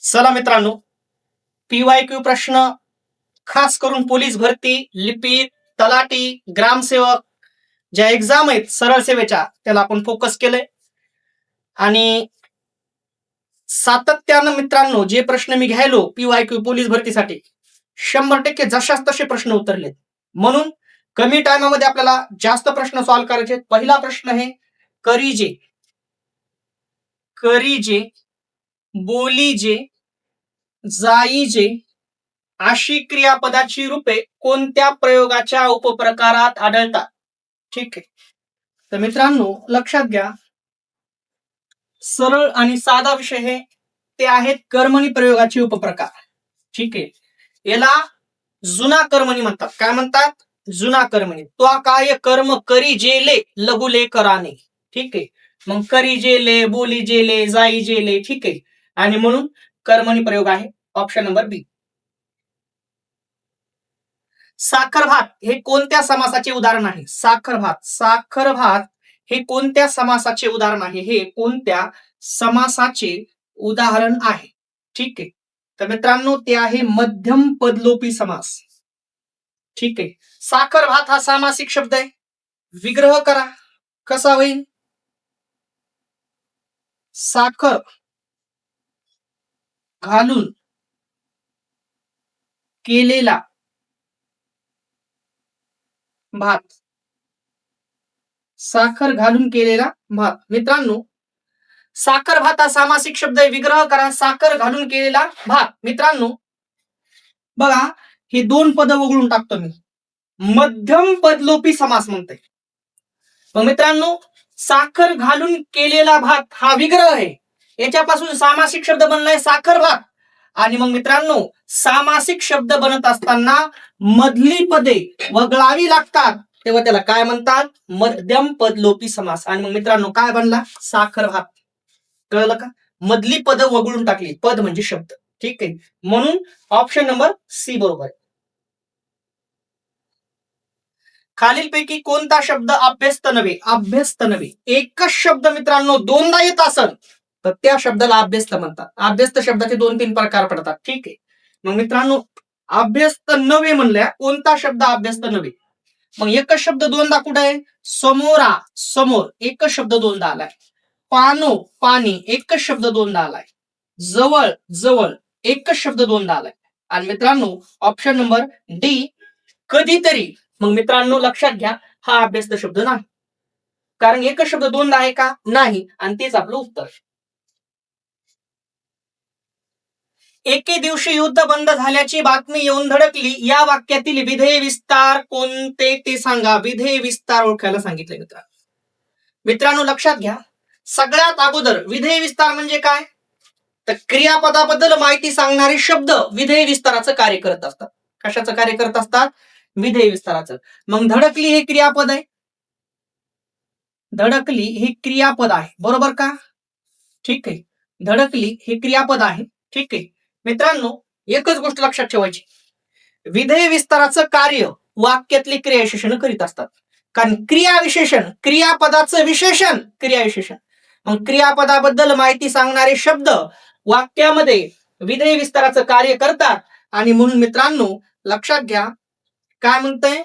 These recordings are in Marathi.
चला मित्रांनो, PYQ प्रश्न खास करून पोलीस भरती, लिपिक, तलाठी, ग्रामसेवक ज्या एक्झाम आहेत सरळ सेवेच्या त्याला आपण फोकस केलंय. आणि सातत्यानं मित्रांनो जे प्रश्न मी घ्यायलो PYQ पोलीस भरतीसाठी 100% जशाच तसे प्रश्न उतरलेत. म्हणून कमी टायमामध्ये आपल्याला जास्त प्रश्न सॉल्व्ह करायचे. पहिला प्रश्न आहे करीजे, करीजे, बोलीजे, जाईजे अशी क्रियापदाची रूपे कोणत्या प्रयोगाच्या उपप्रकारात आढळतात? ठीक आहे. तर मित्रांनो लक्षात घ्या, सरळ आणि साधा विषय हे ते आहेत कर्मणी प्रयोगाचे उपप्रकार. ठीक आहे. याला जुना कर्मणी म्हणतात. काय म्हणतात? जुना कर्मणी. तो काय कर्म करी जेले लघुले कराने. ठीक आहे. मग करी जेले, बोली जेले, जाई जेले. ठीक आहे. आणि म्हणून कर्मणी प्रयोग आहे ऑप्शन नंबर बी. साखर भात हे कोणत्या समासाचे उदाहरण आहे? साखर भात, साखर भात हे कोणत्या समासाचे उदाहरण आहे? हे कोणत्या समासाचे उदाहरण आहे? ठीक आहे. तर मित्रांनो ते आहे मध्यम पदलोपी समास. ठीक आहे. साखर भात हा सामासिक शब्द आहे. विग्रह करा कसा होईल? साखर घालून केलेला भात, साखर घालून केलेला भात. मित्रांनो साखर भात हा सामासिक शब्द आहे. विग्रह करा साखर घालून केलेला भात. मित्रांनो बघा हे दोन पद वगळून टाकतो मी. मध्यम पदलोपी समास म्हणते. मग मित्रांनो साखर घालून केलेला भात हा विग्रह आहे. याच्यापासून सामासिक शब्द बनलाय साखर भात. आणि मग मित्रांनो सामासिक शब्द बनत असताना मधली पदे वगळावी लागतात, तेव्हा त्याला काय म्हणतात? मध्यम पदलोपी समास. आणि मग मित्रांनो काय बनला? साखर भात. कळलं का? मधली पद वगळून टाकली. पद म्हणजे शब्द. ठीक आहे. म्हणून ऑप्शन नंबर सी बरोबर आहे. खालीलपैकी कोणता शब्द अभ्यस्त नव्हे? अभ्यस्त नव्हे. एकच शब्द मित्रांनो दोनदा येत असेल तर त्या शब्दाला अभ्यस्त म्हणतात. अभ्यस्त शब्दाचे 2-3 प्रकार पडतात. ठीक आहे. मग मित्रांनो अभ्यस्त नव्हे म्हणल्या कोणता शब्द अभ्यस्त नव्हे? मग एकच शब्द दोनदा कुठे आहे? समोरा, समोर एकच शब्द दोनदा आलाय. पानो, पाणी एकच शब्द दोनदा आलाय. जवळ, जवळ एकच शब्द दोनदा आलाय. आणि मित्रांनो ऑप्शन नंबर डी कधीतरी. मग मित्रांनो लक्षात घ्या हा अभ्यस्त शब्द नाही, कारण एकच शब्द दोनदा आहे का? नाही. आणि तेच आपलं उत्तर. एके दिवशी युद्ध बंद झाल्याची बातमी येऊन धडकली. या वाक्यातील विधेय विस्तार कोणते ते सांगा. विधेय विस्तार ओळखायला सांगितले मित्रांनो. मित्रांनो लक्षात घ्या, सगळ्यात अगोदर विधेय विस्तार म्हणजे काय? तर क्रियापदाबद्दल माहिती सांगणारे शब्द विधेय विस्ताराचं कार्य करत असतात. कशाचं कार्य करत असतात? विधेय विस्ताराचं. मग धडकली हे क्रियापद आहे. धडकली हे क्रियापद आहे. बरोबर का? ठीक आहे. धडकली हे क्रियापद आहे. ठीक आहे. मित्रांनो एकच गोष्ट लक्षात ठेवायची, विधेय विस्ताराचं कार्य वाक्यातले क्रियाविशेषण करीत असतात. कारण क्रियाविशेषण क्रियापदाचं विशेषण क्रियाविशेषण. मग क्रियापदाबद्दल माहिती सांगणारे शब्द वाक्यामध्ये विधेय विस्ताराचं कार्य करतात. आणि म्हणून मित्रांनो लक्षात घ्या काय म्हणतंय?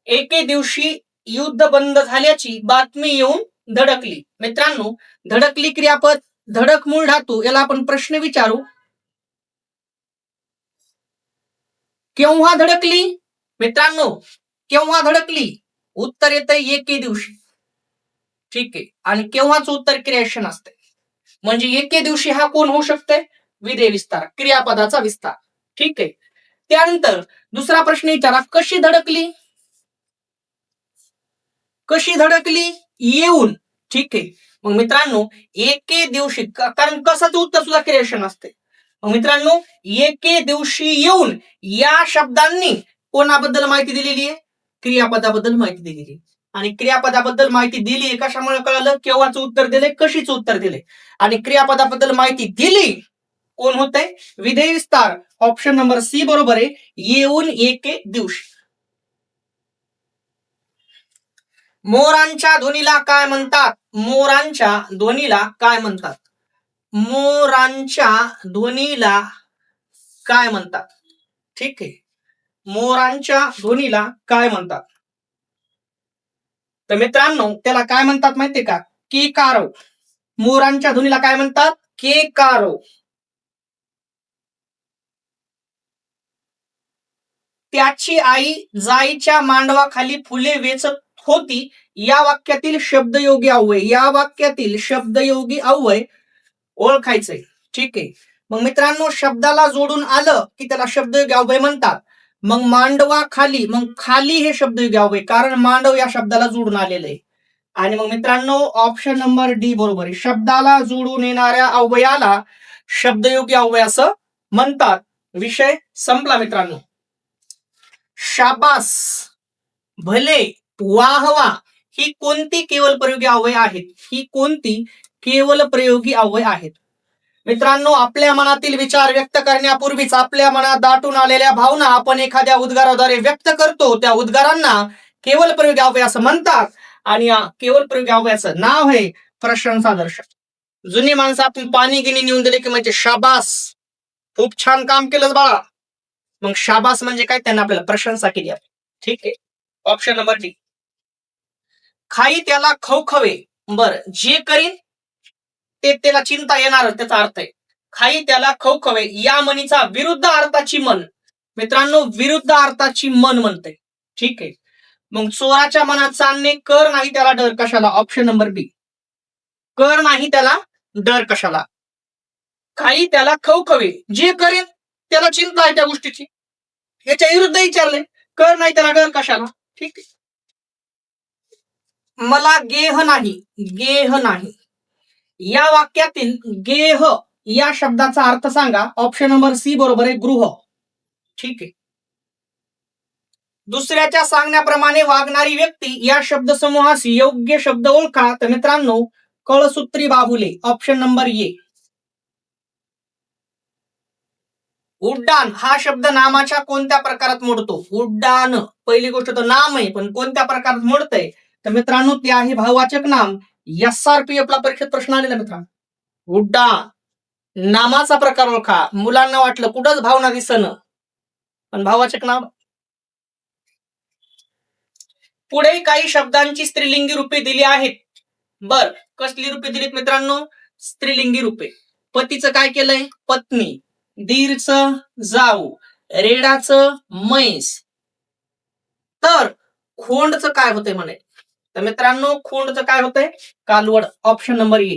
एके दिवशी युद्ध बंद झाल्याची बातमी येऊन धडकली. मित्रांनो धडकली क्रियापद, धडक मूळ धातू, याला आपण प्रश्न विचारू. केव्हा धडकली? मित्रांनो केव्हा धडकली? उत्तर येतं एके दिवशी. ठीक आहे. आणि केव्हाच उत्तर क्रियाविशेषण असते. म्हणजे एके दिवशी हा कोण होऊ शकते? विधेय विस्तार, क्रियापदाचा विस्तार. ठीक आहे. त्यानंतर दुसरा प्रश्न विचारा, कशी धडकली? कशी धडकली? येऊन. ठीक आहे. मग मित्रांनो एके दिवशी, कारण कसाचं उत्तर सुद्धा क्रियाविशेषण असते. मग मित्रांनो एके दिवशी येऊन या शब्दांनी कोणाबद्दल माहिती दिलेली आहे? क्रियापदाबद्दल माहिती दिलेली आहे. आणि क्रियापदाबद्दल माहिती दिली कशामुळे कळालं? केव्हाचं उत्तर दिले, कशीच उत्तर दिले. आणि क्रियापदाबद्दल माहिती दिली कोण होते? विधेय विस्तार. ऑप्शन नंबर सी बरोबर आहे. येऊन एके दिवशी. मोरांच्या ध्वनीला काय म्हणतात? मोरांच्या ध्वनीला काय म्हणतात? मोरांच्या ध्वनीला काय म्हणतात? ठीक आहे, मोरांच्या ध्वनीला काय म्हणतात? तर मित्रांनो त्याला काय म्हणतात माहितीये का? केकारव. मोरांच्या ध्वनीला काय म्हणतात? केकारव. त्याची आई जाईच्या मांडवाखाली फुले वेचत होती. या वाक्यातील शब्दयोगी अव्यय, या वाक्यातील शब्दयोगी अव्यय ओळखायचंय. ठीक आहे, मग मित्रांनो शब्दाला जोडून आलं की त्याला शब्दयोगी अव्यय म्हणतात. मग मांडवाखाली, मग खाली हे शब्दयोगी अव्यय, कारण मांडव या शब्दाला जोडून आलेलं आहे. आणि मग मित्रांनो ऑप्शन नंबर डी बरोबर आहे. शब्दाला जोडून येणाऱ्या अव्ययाला शब्दयोगी अव्यय असं म्हणतात. विषय संपला मित्रांनो. शाबास, भले, वाहवा ही कोणती केवल प्रयोगी अव्यय आहेत? ही कोणती केवल प्रयोगी अव्यय आहेत? मित्रांनो आपल्या मनातील विचार व्यक्त करण्यापूर्वीच आपल्या मनात दाटून आलेल्या भावना आपण एखाद्या उद्गाराद्वारे व्यक्त करतो. त्या उद्गारांना केवल प्रयोगी अव्यय असं म्हणतात. आणि या केवल प्रयोगी अव्ययाचं नाव आहे प्रशंसादर्शक. जुनी माणसं आपण पाणी गिनी नेऊन दिले की म्हणजे शाबास, खूप छान काम केलं बाळा. मग शाबास म्हणजे काय? त्यांना आपल्याला प्रशंसा केली आहे. ठीक आहे, ऑप्शन नंबर डी. खाई त्याला खवखवे. बर, जे करीन ते त्याला चिंता येणार, त्याचा अर्थ आहे खाई त्याला खवखवे. या म्हणीचा विरुद्ध अर्थाची मन. मित्रांनो विरुद्ध अर्थाची मन म्हणते. ठीक आहे, मग चोराच्या मनात चालणे, कर नाही त्याला डर कशाला? ऑप्शन नंबर बी, कर नाही त्याला डर कशाला. खाई त्याला खवखवे, जे करेन त्याला चिंता आहे त्या गोष्टीची. याच्या विरुद्ध विचारले, कर नाही त्याला डर कशाला. ठीक आहे, मला गेह नाही, गेह नाही या वाक्यातील गेह या शब्दाचा अर्थ सांगा. ऑप्शन नंबर सी बरोबर आहे, गृह. ठीक आहे, दुसऱ्याच्या सांगण्याप्रमाणे वागणारी व्यक्ती या शब्दसमूहाशी योग्य शब्द ओळखा. तर मित्रांनो कळसूत्री बाहुले, ऑप्शन नंबर ए. उड्डाण हा शब्द नामाच्या कोणत्या प्रकारात मोडतो? उड्डाण, पहिली गोष्ट तर नाम आहे, पण कोणत्या प्रकारात मोडतंय? तर मित्रांनो ते आहे भाववाचक नाम. SRPF ला परीक्षेत प्रश्न आलेला मित्रांनो. उड्डाण, नामाचा प्रकार ओळखा. मुलांना वाटलं कुठंच भावना दिसणं, पण भाववाचक नाम. पुढे काही शब्दांची स्त्रीलिंगी रूपे दिली आहेत. बर, कसली रूपे दिलीत मित्रांनो? स्त्रीलिंगी रूपे. पतीचं काय केलंय? पत्नी. दीरचं जाऊ, रेडाचं म्हैस. तर खोंडचं काय होतंय म्हणे? तर मित्रांनो खोंडचं काय होतंय? कालवड. Option number A.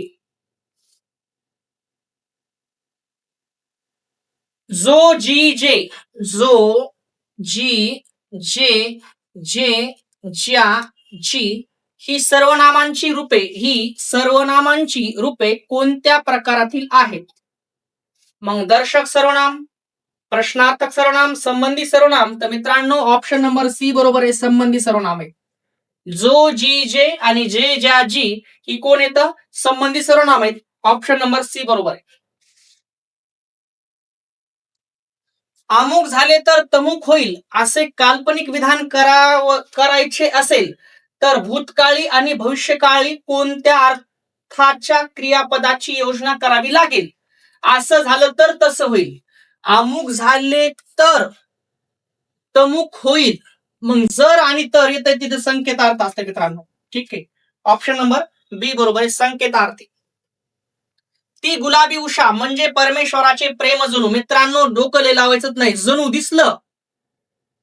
जो जी जे, जो जी जे जे ज्या जी ही सर्वनामांची रूपे, ही सर्वनामांची रूपे कोणत्या प्रकारातील आहेत? मग दर्शक सर्वनाम, प्रश्नार्थक सर्वनाम, संबंधी सर्वनाम. तर मित्रांनो ऑप्शन नंबर सी बरोबर आहे, संबंधी सर्वनाम आहे. जो जी जे आणि जे ज्या जी ही कोण येतं? संबंधी सर्वनाम आहेत. ऑप्शन नंबर सी बरोबर आहे. अमुक झाले तर तमुक होईल असे काल्पनिक विधान करायचे असेल तर भूतकाळी आणि भविष्यकाळी कोणत्या अर्थाच्या क्रियापदाची योजना करावी लागेल? असं झालं तर तसं होईल, अमुक झाले तर तमुक होईल. मग जर आणि तर येतं तिथे संकेतार्थ असते मित्रांनो. ठीक आहे, ऑप्शन नंबर बी बरोबर आहे, संकेतार्थी. ती गुलाबी उषा म्हणजे परमेश्वराचे प्रेम जणू. मित्रांनो डोकं लावायचं नाही, जणू दिसलं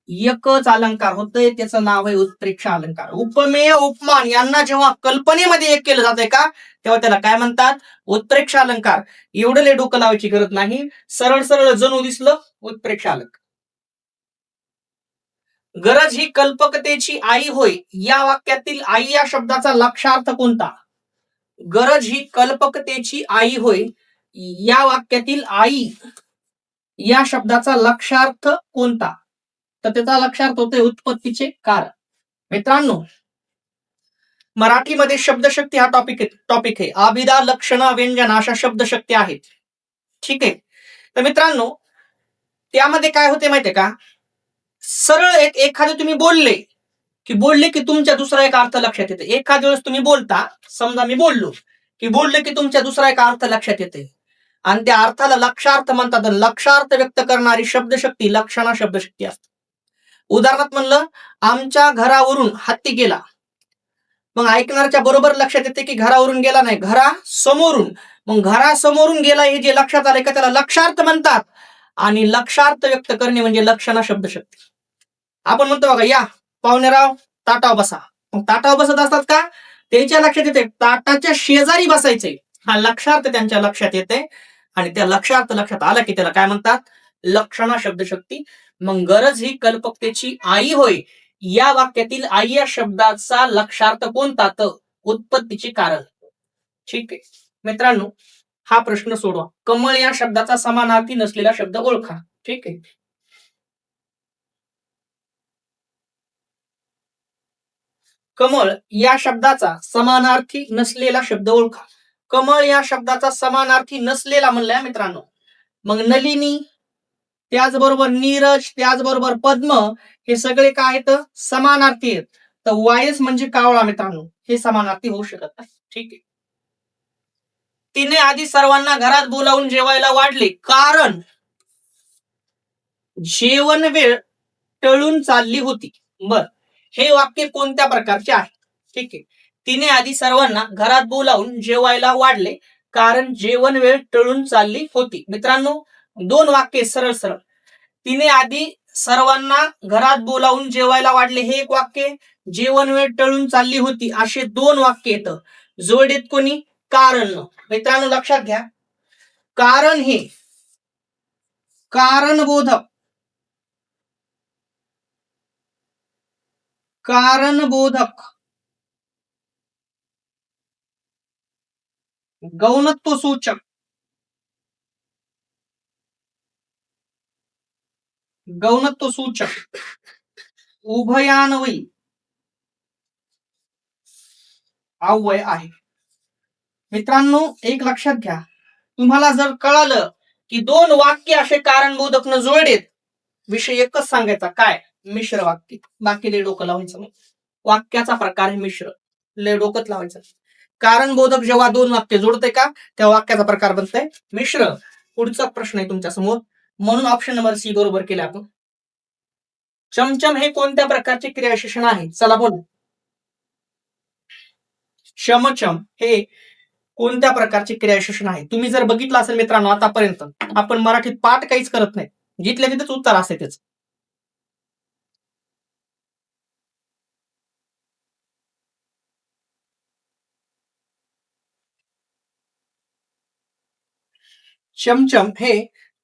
एकच अलंकार होतंय, त्याचं नाव आहे उत्प्रेक्षा अलंकार. उपमेय उपमान यांना जेव्हा कल्पनेमध्ये एक केलं जातंय का, तेव्हा त्याला काय म्हणतात? उत्प्रेक्षा अलंकार. एवढं लय डोकं लावायची गरज नाही, सरळ सरळ जणू दिसलं उत्प्रेक्षा अलंकार. गरज ही कल्पकतेची आई होय. या वाक्यातील आई या शब्दाचा लक्षार्थ कोणता? गरज ही कल्पकतेची आई होय. या वाक्यातील आई या शब्दाचा लक्षार्थ कोणता? तर त्याचा लक्षार्थ होते उत्पत्तीचे कारण. मित्रांनो मराठीमध्ये शब्दशक्ती हा टॉपिक आहे. अभिधा, लक्षण, व्यंजन अशा शब्दशक्ती आहेत. ठीक आहे, तर मित्रांनो त्यामध्ये काय होते माहितीये का? सरळ एखादे तुम्ही बोलले की तुमच्या दुसरा एक अर्थ लक्षात येते. एखाद्या वेळेस तुम्ही बोलता, समजा मी बोललो की तुमच्या दुसरा एक अर्थ लक्षात येते. आणि त्या अर्थाला लक्षार्थ म्हणतात. लक्षार्थ व्यक्त करणारी शब्दशक्ती लक्षणा शब्दशक्ती असते. उदाहरणार्थ म्हणलं, आमच्या घरावरून हत्ती गेला. मग ऐकणाऱ्याच्या बरोबर लक्षात येते की घरावरून गेला नाही, घरासमोरून. मग घरासमोरून गेला हे जे लक्षात आलंय का त्याला लक्षार्थ म्हणतात. आणि लक्षार्थ व्यक्त करणे म्हणजे लक्षणा शब्दशक्ती. आपण म्हणतो बघा, या पाहुणेराव ताटाव बसा. मग ताटाव बसत असतात का, त्यांच्या लक्षात येते ताटाच्या शेजारी बसायचंय, हा लक्षार्थ त्यांच्या लक्षात येते. आणि त्या लक्षार्थ लक्षात आला की त्याला काय म्हणतात, लक्षणा शब्दशक्ती. मग गरज ही कल्पकतेची आई होय, या वाक्यातील आई या शब्दाचा लक्षार्थ कोणता, तर उत्पत्तीचे कारण. ठीक आहे मित्रांनो, हा प्रश्न सोडवा. कमळ या शब्दाचा समानार्थी नसलेला शब्द ओळखा. ठीक आहे, कमळ या शब्दाचा समानार्थी नसलेला शब्द ओळखा. कमळ या शब्दाचा समानार्थी नसलेला म्हणलाय मित्रांनो. मग नलिनी, त्याचबरोबर नीरज, त्याचबरोबर पद्म, हे सगळे काय आहेत, समानार्थी आहेत. तर वायस म्हणजे कावळा मित्रांनो, हे समानार्थी होऊ शकत नाही. ठीक आहे. तिने आधी सर्वांना घरात बोलावून जेवायला वाढले, कारण जेवण वेळ टळून चालली होती. बर, हे वाक्य कोणत्या प्रकारचे आहे? ठीक आहे. तिने आधी सर्वांना घरात बोलावून जेवायला वाढले, कारण जेवण वेळ टळून चालली होती. मित्रांनो, दोन वाक्य सरळ सरळ. तिने आधी सर्वांना घरात बोलावून जेवायला वाढले हे एक वाक्य, जेवण वेळ टळून चालली होती असे दोन वाक्य येतं. जोडीत कोणी, कारण. मित्रांनो लक्षात घ्या, कारण हे कारणबोधक, कारणबोधक, गौणत्व सूचक, गौणत्व सूचक, उभयान्वयी अव्यय आहे. मित्रांनो एक लक्षात घ्या, तुम्हाला जर कळालं की दोन वाक्य असे कारणबोधक न जोडेत, विषय एकच सांगायचा, काय, मिश्र वाक्य. बाकी लय डोकं लावायचं नाही. वाक्याचा प्रकार मिश्र, लय डोकत लावायचं. कारणबोधक जेव्हा दोन वाक्य जोडते का, त्या वाक्याचा प्रकार बनतंय मिश्र. पुढचा प्रश्न आहे तुमच्या समोर, म्हणून ऑप्शन नंबर सी बरोबर केले आपण. चमचम हे कोणत्या प्रकारचे क्रियाविशेषण आहे? चला बोल. शमचम हे कोणत्या प्रकारचे क्रियाविशेषण आहे? तुम्ही जर बघितलं असेल मित्रांनो, आतापर्यंत आपण मराठीत पाठ काहीच करत नाही, जिथल्या तिथेच उत्तर असते त्याच. चमचम हे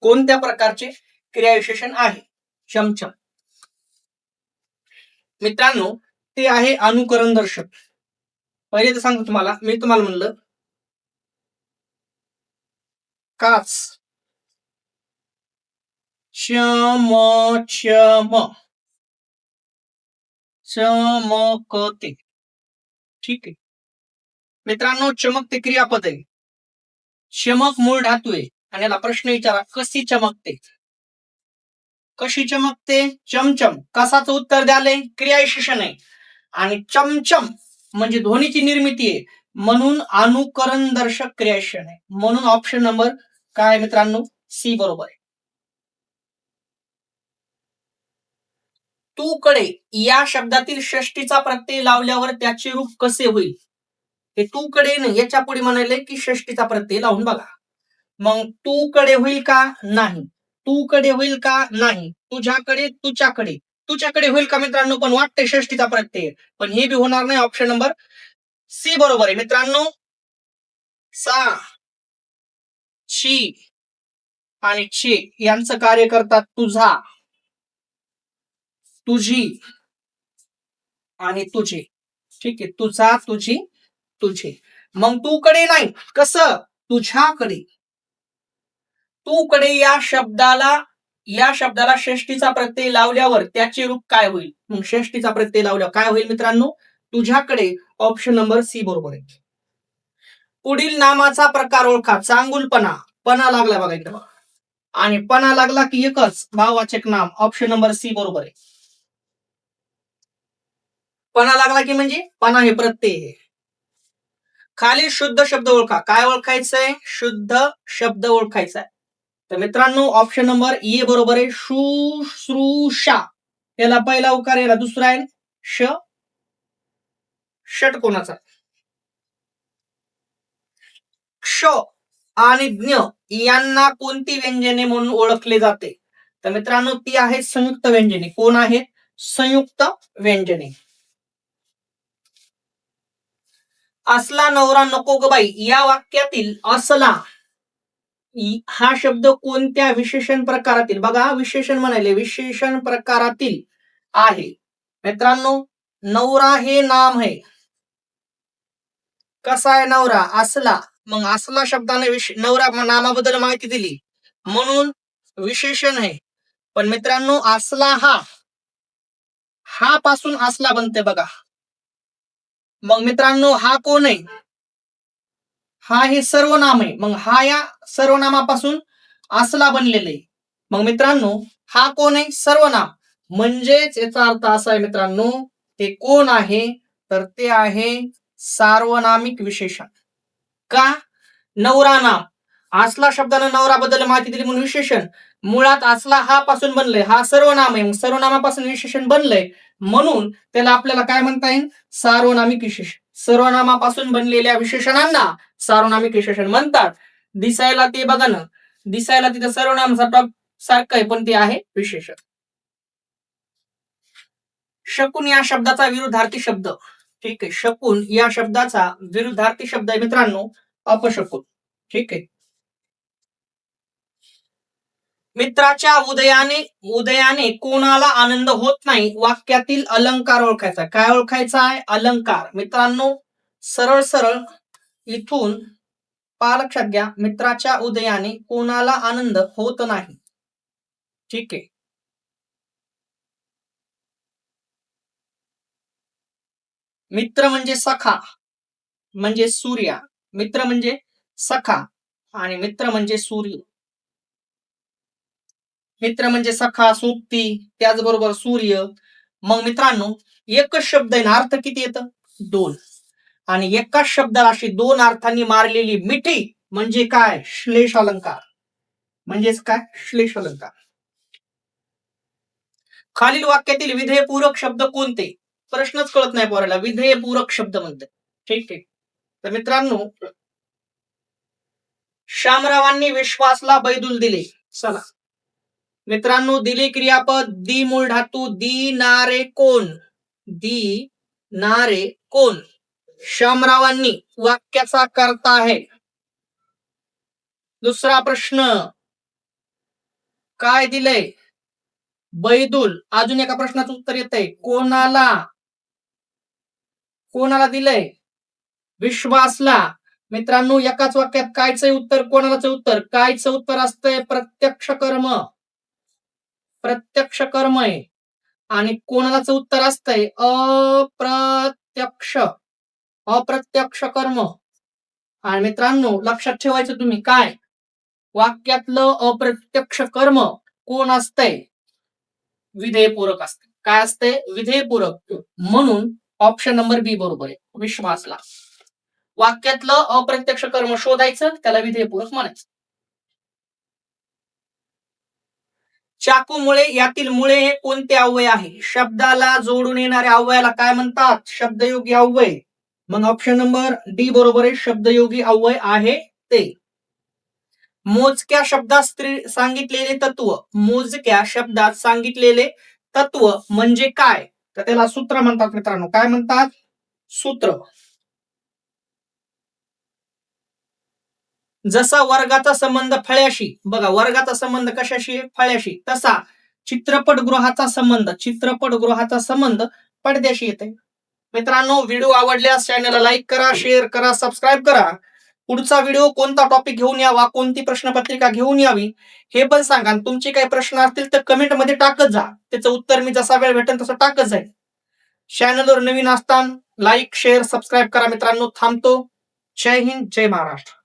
कोणत्या प्रकारचे क्रियाविशेषण आहे? चमचम मित्रांनो ते आहे अनुकरण दर्शक. पहिले तर सांगतो तुम्हाला, मी तुम्हाला म्हणलं काच चमचम चमकते. ठीक आहे मित्रांनो, चमकते क्रियापद आहे. चमक मूळ धातू आहे आणि याला प्रश्न विचारा, कशी चमकते? कशी चमकते? चमचम. कसाचं उत्तर द्याले, क्रियाविशेषण आहे. आणि चमचम म्हणजे ध्वनीची निर्मिती आहे, म्हणून अनुकरण दर्शक क्रियाविशेषण आहे. म्हणून ऑप्शन नंबर काय मित्रांनो, सी बरोबर आहे. तू कडे या शब्दातील षष्टीचा प्रत्यय लावल्यावर त्याचे रूप कसे होईल? हे तू कडे नाही, याच्या पुढे म्हणाले की षष्टीचा प्रत्यय लावून बघा. मग तू कडे होईल का? नाही. तू कडे होईल का? नाही. तुझ्याकडे, तुझ्याकडे, तुझ्याकडे होईल का मित्रांनो? पण वाटते षष्टीचा प्रत्यय, पण हे बी होणार नाही. ऑप्शन नंबर सी बरोबर आहे मित्रांनो. सा, ची आणि चे यांचं कार्य करतात तुझा, तुझी आणि तुझे. ठीक आहे, तुझा, तुझी, तुझे. मग तू कडे नाही, कसं? तुझ्याकडे. तू कडे या शब्दाला षष्टीचा प्रत्यय लावल्यावर त्याचे रूप काय होईल? मग षष्टीचा प्रत्यय लावल्यावर काय होईल मित्रांनो? तुझ्याकडे. ऑप्शन नंबर सी बरोबर आहे. पुढील नामाचा प्रकार ओळखा. चांगुलपणा, पणा लागला बघा इकडे, आणि पणा लागला की एकच भाववाचक नाम. ऑप्शन नंबर सी बरोबर आहे. पणा लागला की म्हणजे पणा हे प्रत्यय आहे. खाली शुद्ध शब्द ओळखा. काय ओळखायचंय? शुद्ध शब्द ओळखायचा आहे. तर मित्रांनो ऑप्शन नंबर ए बरोबर आहे. शुश्रूषा याला पहिला उकार, याला दुसरा आहे ष. षटकोनाचा. क्ष आणि ज्ञ यांना कोणती व्यंजने म्हणून ओळखले जाते? तर मित्रांनो ती आहेत संयुक्त व्यंजने. कोण आहेत? संयुक्त व्यंजने. असला नवरा नको ग बाई या वाक्यातील असला हा शब्द कोणत्या विशेषण प्रकारातील? बघा विशेषण म्हणाले, विशेषण प्रकारातील आहे. मित्रांनो नवरा हे नाम आहे. कसा आहे नवरा? असला. मग असला शब्दाने नवरा नामाबद्दल माहिती दिली म्हणून विशेषण आहे. पण मित्रांनो असला हा पासून असला बनते बघा. मग मित्रांनो हा कोण आहे? हा हे सर्वनाम आहे. मग हा या सर्वनामापासून असला बनलेलं आहे. मग मित्रांनो हा कोण आहे? सर्वनाम. म्हणजेच याचा अर्थ असा आहे मित्रांनो, ते कोण आहे? तर ते आहे सार्वनामिक विशेषण. का? नवरा नाम. असला शब्दानं नवराबद्दल माहिती दिली म्हणून विशेषण. मुळात असला हा पासून बनलंय, हा सर्वनाम आहे. सर्वनामापासून विशेषण बनलंय म्हणून त्याला आपल्याला काय म्हणता येईल? सार्वनामिक विशेषण. सर्वनामापासून बनलेल्या विशेषणांना सार्वनामिक विशेषण म्हणतात. दिसायला ते बघा ना, दिसायला तिथं सर्वनाम सारखं आहे पण ते आहे विशेषण. शकून या शब्दाचा विरुद्धार्थी शब्द. ठीक आहे. शकून या शब्दाचा विरुद्धार्थी शब्द आहे मित्रांनो अपशकून. ठीक आहे. मित्राच्या उदयाने कोणाला आनंद होत नाही वाक्यातील अलंकार ओळखायचा. काय ओळखायचा आहे? अलंकार. मित्रांनो सरळ सरळ इथून लक्षात घ्या. मित्राच्या उदयाने कोणाला आनंद होत नाही. ठीक आहे. मित्र म्हणजे सखा म्हणजे सूर्य. मित्र म्हणजे सखा आणि मित्र म्हणजे सूर्य. मित्र म्हणजे सखा, सोबती, त्याचबरोबर सूर्य. मग मित्रांनो एकच शब्द आहे ना, अर्थ किती येतं? दोन. आणि एकाच शब्दाला अशी दोन अर्थांनी मारलेली मिठी म्हणजे काय? श्लेष अलंकार. म्हणजेच काय? श्लेष अलंकार. खालील वाक्यातील विधेयपूरक शब्द कोणते? प्रश्नच कळत नाही पोराला. विधेयपूरक शब्द म्हणते. ठीक आहे. तर मित्रांनो शामरावांनी विश्वासला बैदूल दिले. चला मित्रांनो दिले क्रियापद दी मूळ धातू दी नारे कोण? दी नारे कोण? शामरावांनी वाक्याचा कर्ता आहे. दुसरा प्रश्न काय दिलंय? बैदूल. अजून एका प्रश्नाचं उत्तर येतंय. कोणाला? कोणाला दिलंय? विश्वासला. मित्रांनो एकाच वाक्यात कायचं उत्तर, कोणालाच उत्तर? कायचं उत्तर असतंय? प्रत्यक्ष कर्म. प्रत्यक्ष कर्म आहे. आणि कोणालाच उत्तर असतंय अप्रत्यक्ष. अप्रत्यक्ष कर्म. आणि मित्रांनो लक्षात ठेवायचं तुम्ही काय? वाक्यातलं अप्रत्यक्ष कर्म कोण असतंय? विधेयपूरक असते. काय असते? विधेयपूरक. म्हणून ऑप्शन नंबर बी बरोबर आहे. विश्वासला. वाक्यातलं अप्रत्यक्ष कर्म शोधायचं, त्याला विधेयपूरक म्हणायचं. चाकूमुळे यातील मुळे हे कोणते अव्यय आहे? शब्दाला जोडून येणाऱ्या अव्ययाला काय म्हणतात? शब्दयोगी अव्यय. मग ऑप्शन नंबर डी बरोबर आहे. शब्दयोगी अव्यय आहे ते. मोजक्या शब्दात सांगितलेले तत्व. मोजक्या शब्दात सांगितलेले तत्व म्हणजे काय? तर त्याला सूत्र म्हणतात मित्रांनो. काय म्हणतात? सूत्र. जसा वर्गाचा संबंध फळ्याशी. बघा वर्गाचा संबंध कशाशी? फळ्याशी. तसा चित्रपटगृहाचा संबंध पडद्याशी येते. मित्रांनो व्हिडिओ आवडल्यास चॅनलला लाईक करा, शेअर करा, सबस्क्राईब करा. पुढचा व्हिडिओ कोणता टॉपिक घेऊन यावा, कोणती प्रश्नपत्रिका घेऊन यावी हे पण सांगा. तुमचे काही प्रश्न असतील तर कमेंट मध्ये टाकत जा. त्याचं उत्तर मी जसा वेळ भेटेल तसं टाकत जाईल. चॅनलवर नवीन असताना लाईक, शेअर, सबस्क्राईब करा मित्रांनो. थांबतो. जय हिंद, जय महाराष्ट्र.